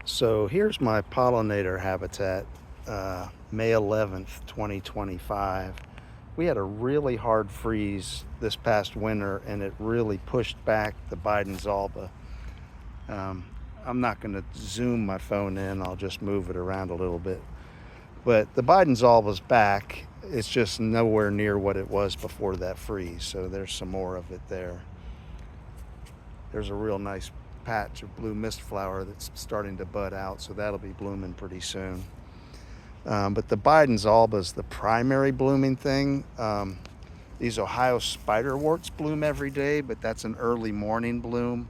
So here's my pollinator habitat, May 11th, 2025. We had a really hard freeze this past winter and it really pushed back the Biden's alba. Um, I'm not going to zoom my phone in, I'll just move it around a little bit. But the Biden's alba's back. It's just nowhere near what it was before that freeze. So there's some more of it there. There's a real nice patch of blue mist flower that's starting to bud out, so that'll be blooming pretty soon. But the Biden's alba is the primary blooming thing. These Ohio spiderworts bloom every day, but that's an early morning bloom.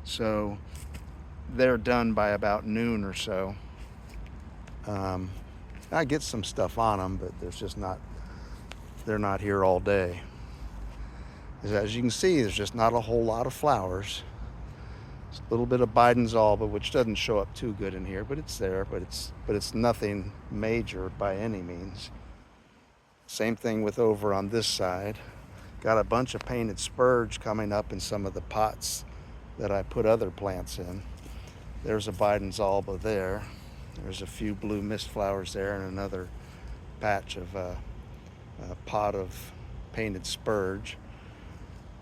So they're done by about noon or so. I get some stuff on them, but they're not here all day. As you can see, there's just not a whole lot of flowers. It's a little bit of Biden's alba, which doesn't show up too good in here, but it's there, but it's nothing major by any means. Same thing with over on this side. Got a bunch of painted spurge coming up in some of the pots that I put other plants in. There's a Biden's alba there. There's a few blue mist flowers there and another patch of a pot of painted spurge.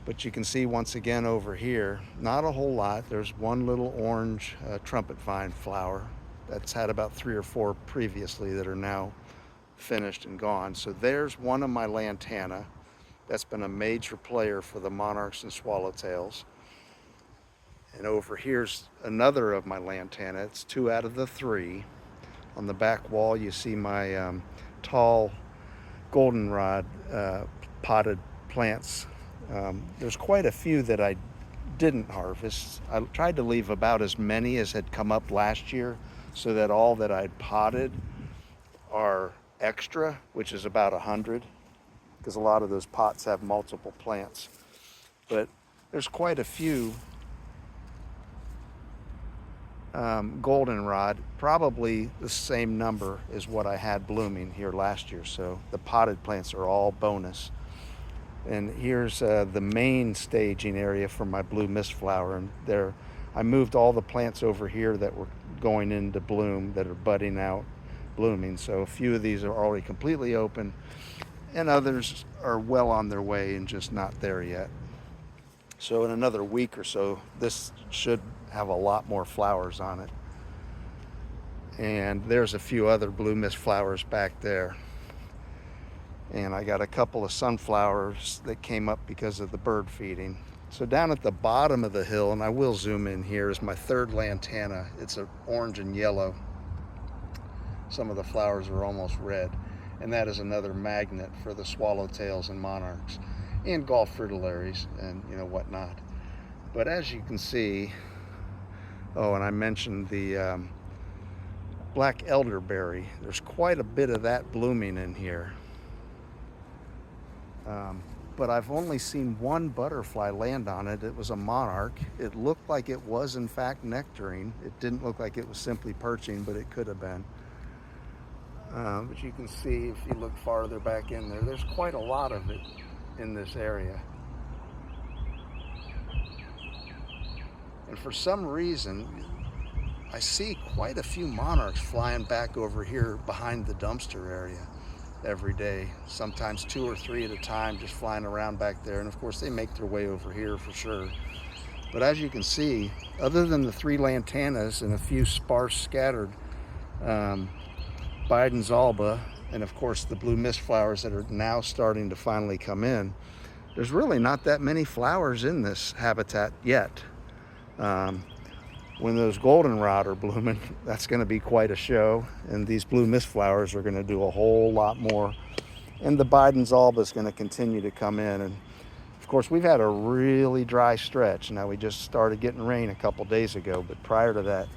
But you can see once again over here, not a whole lot. There's one little orange trumpet vine flower that's had about 3 or 4 previously that are now finished and gone. So there's one of my lantana. That's been a major player for the monarchs and swallowtails. And over here's another of my lantana. It's 2 out of the 3. On the back wall you see my tall goldenrod potted plants. There's quite a few that I didn't harvest. I tried to leave about as many as had come up last year so that all that I'd potted are extra, which is about 100, because a lot of those pots have multiple plants. But there's quite a few goldenrod, probably the same number as what I had blooming here last year. So the potted plants are all bonus. And here's the main staging area for my blue mist flower. And there, I moved all the plants over here that were going into bloom, that are budding out, blooming. So a few of these are already completely open, and others are well on their way and just not there yet. So in another week or so, this should have a lot more flowers on it. And there's a few other blue mist flowers back there. And I got a couple of sunflowers that came up because of the bird feeding. So down at the bottom of the hill, and I will zoom in here, is my third lantana. It's an orange and yellow. Some of the flowers are almost red. And that is another magnet for the swallowtails and monarchs and Gulf fritillaries and whatnot. But as you can see, and I mentioned the black elderberry. There's quite a bit of that blooming in here. But I've only seen one butterfly land on it. It was a monarch. It looked like it was in fact nectaring. It didn't look like it was simply perching, but it could have been. But you can see if you look farther back in there, there's quite a lot of it in this area. And for some reason, I see quite a few monarchs flying back over here behind the dumpster area every day, sometimes 2 or 3 at a time, just flying around back there. And of course they make their way over here for sure. But as you can see, other than the 3 lantanas and a few sparse scattered Biden's alba, and of course the blue mist flowers that are now starting to finally come in, there's really not that many flowers in this habitat yet. When those goldenrod are blooming, that's going to be quite a show, and these blue mist flowers are going to do a whole lot more, and the Biden's alba is going to continue to come in. And of course we've had a really dry stretch. Now we just started getting rain a couple days ago, but prior to that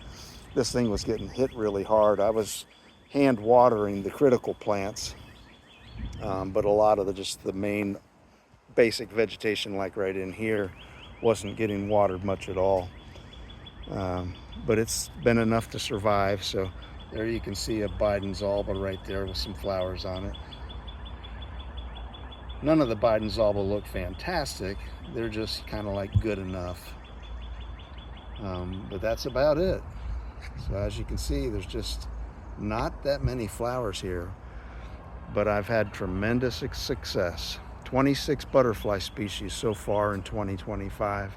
this thing was getting hit really hard. I was hand watering the critical plants, but a lot of just the main basic vegetation, like right in here, wasn't getting watered much at all. But it's been enough to survive. So there you can see a Biden's alba right there with some flowers on it. None of the Biden's alba look fantastic. They're just kind of like good enough. But that's about it. So as you can see, there's just not that many flowers here, but I've had tremendous success. 26 butterfly species so far in 2025,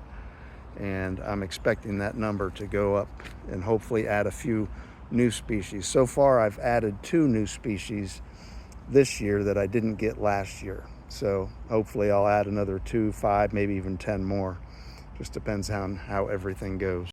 and I'm expecting that number to go up and hopefully add a few new species. So far I've added 2 new species this year that I didn't get last year, so hopefully I'll add another 2, 5, maybe even 10 more. Just depends on how everything goes.